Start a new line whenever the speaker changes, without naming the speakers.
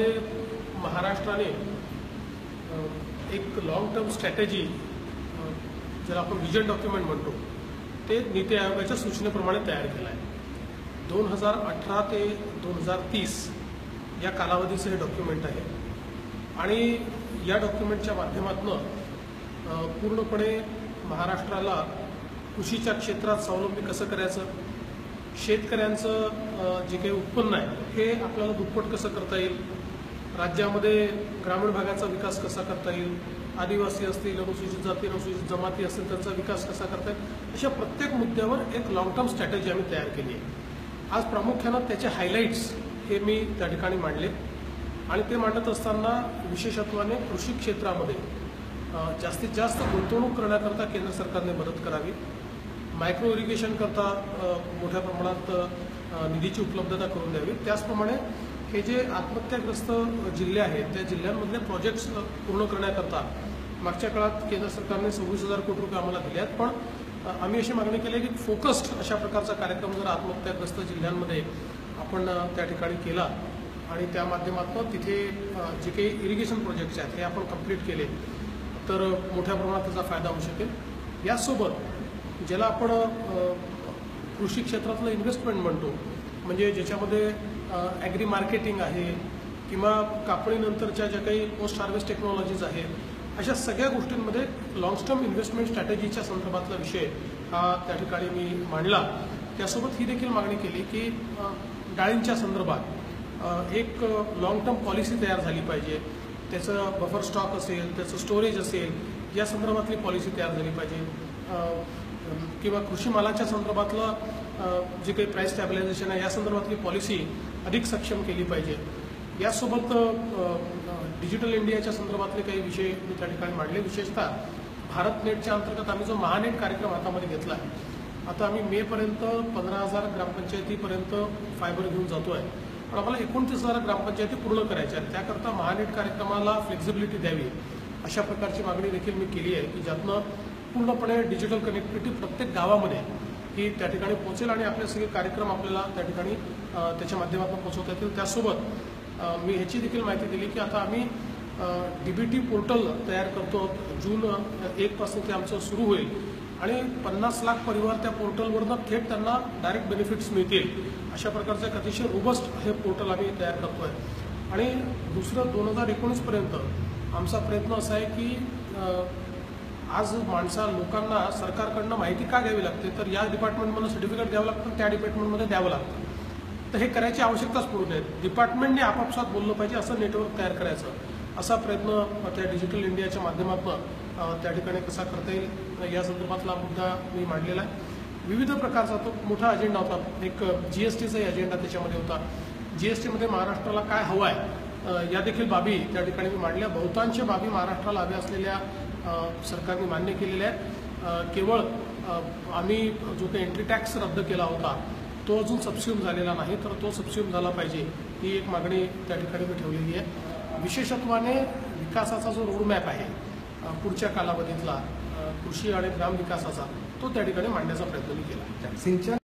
यामध्ये महाराष्ट्राने एक लॉंग टर्म स्ट्रॅटेजी ज्याला आपण विजन डॉक्युमेंट म्हणतो ते नीती आयोगाच्या सूचनेप्रमाणे तयार केलं आहे। 2018 ते 2030 या कालावधीचं हे डॉक्युमेंट आहे आणि या डॉक्युमेंटच्या माध्यमातून पूर्णपणे महाराष्ट्राला कृषीच्या क्षेत्रात स्वावलंबी कसं करायचं, शेतकऱ्यांचं जे काही उत्पन्न आहे हे आपल्याला दुप्पट कसं करता येईल, राज्यामध्ये ग्रामीण भागाचा विकास कसा करता येईल, आदिवासी असतील, अनुसूचित जाती अनुसूचित जमाती असतील त्यांचा विकास कसा करता येईल, अशा प्रत्येक मुद्द्यावर एक लॉंग टर्म स्ट्रॅटेजी आम्ही तयार केली आहे। आज प्रामुख्यानं त्याचे हायलाइट्स हे मी त्या ठिकाणी मांडले आणि ते मांडत असताना विशेषत्वाने कृषी क्षेत्रामध्ये जास्तीत जास्त गुंतवणूक करण्याकरता केंद्र सरकारने मदत करावी, मायक्रो इरिगेशन करता मोठ्या प्रमाणात निधीची उपलब्धता करून द्यावी, त्याचप्रमाणे हे जे आत्महत्याग्रस्त जिल्हे आहेत त्या जिल्ह्यांमधले प्रोजेक्ट्स पूर्ण करण्याकरता मागच्या काळात केंद्र सरकारने 26,000 कोटी रुपये आम्हाला दिले आहेत, पण आम्ही अशी मागणी केली आहे की फोकस्ड अशा प्रकारचा कार्यक्रम जर आत्महत्याग्रस्त जिल्ह्यांमध्ये आपण त्या ठिकाणी केला आणि त्या माध्यमातून तिथे जे काही इरिगेशन प्रोजेक्ट्स आहेत हे आपण कंप्लीट केले तर मोठ्या प्रमाणात त्याचा फायदा होऊ शकेल। यासोबत ज्याला आपण कृषी क्षेत्रातलं इन्व्हेस्टमेंट म्हणतो म्हणजे ज्याच्यामध्ये ॲग्री मार्केटिंग आहे किंवा कापणीनंतरच्या ज्या काही पोस्ट हार्वेस्ट टेक्नॉलॉजीज आहेत अशा सगळ्या गोष्टींमध्ये लॉंग टर्म इन्व्हेस्टमेंट स्ट्रॅटेजीच्या संदर्भातला विषय हा त्या ठिकाणी मी मांडला। त्यासोबत ही देखील मागणी केली की डाळींच्या संदर्भात एक लॉंग टर्म पॉलिसी तयार झाली पाहिजे, त्याचं बफर स्टॉक असेल, त्याचं स्टोरेज असेल या संदर्भातली पॉलिसी तयार झाली पाहिजे किंवा कृषी मालाच्या संदर्भातलं जे काही प्राइस स्टॅबिलायझेशन आहे या संदर्भातली पॉलिसी अधिक सक्षम केली पाहिजे। यासोबत डिजिटल इंडियाच्या संदर्भातले काही विषय मी त्या ठिकाणी मांडले। विशेषतः भारत नेटच्या अंतर्गत आम्ही जो महानेट कार्यक्रम हातामध्ये घेतला आहे, आता आम्ही मेपर्यंत 15,000 ग्रामपंचायतीपर्यंत फायबर घेऊन जातो आहे, पण आम्हाला 29,000 ग्रामपंचायती पूर्ण करायच्या आहेत। त्याकरता महानेट कार्यक्रमाला फ्लेक्झिबिलिटी द्यावी अशा प्रकारची मागणी देखील मी केली आहे की ज्यातनं पूर्णपणे डिजिटल कनेक्टिव्हिटी प्रत्येक गावामध्ये ही त्या ठिकाणी पोहोचेल आणि आपले सगळे कार्यक्रम आपल्याला त्या ठिकाणी त्याच्या माध्यमातून पोहोचवता येतील। त्यासोबत मी ह्याची देखील माहिती दिली की आता आम्ही DBT पोर्टल तयार करतो, जून 1 पासून ते आमचं सुरू होईल आणि 50 लाख परिवार त्या पोर्टलवरनं थेट त्यांना डायरेक्ट बेनिफिट्स मिळतील अशा प्रकारचं एक अतिशय रोबस्ट हे पोर्टल आम्ही तयार करतो आहे। आणि दुसरं 2019 पर्यंत आमचा प्रयत्न असा आहे की आज लोकांना सरकारकडनं माहिती का घ्यावी लागते, तर या डिपार्टमेंटमधून सर्टिफिकेट द्यावं लागतं, त्या डिपार्टमेंटमध्ये द्यावं लागतं, तर हे करायची आवश्यकताच पडू नये, डिपार्टमेंटने आपापसात बोललं पाहिजे असं नेटवर्क तयार करायचं असा प्रयत्न त्या डिजिटल इंडियाच्या माध्यमातून त्या ठिकाणी कसा करता येईल या संदर्भातला मुद्दा मी मांडलेला आहे। विविध प्रकारचा तो मोठा अजेंडा होता, एक GSTचाही अजेंडा त्याच्यामध्ये होता, GSTमध्ये महाराष्ट्राला काय हवं आहे या देखील बाबी त्या ठिकाणी मी मांडल्या। बहुतांश बाबी महाराष्ट्राला हव्या असलेल्या सरकारने मान्य केलेल्या आहेत। केवळ आम्ही जो काही एंट्री टॅक्स रद्द केला होता तो अजून सबस्युम झालेला नाही, तर तो सबस्युम झाला पाहिजे ही एक मागणी त्या ठिकाणी मी ठेवलेली आहे। विशेषत्वाने विकासाचा जो रोडमॅप आहे पुढच्या कालावधीतला कृषी आणि ग्राम विकासाचा तो त्या ठिकाणी मांडण्याचा प्रयत्न मी केला।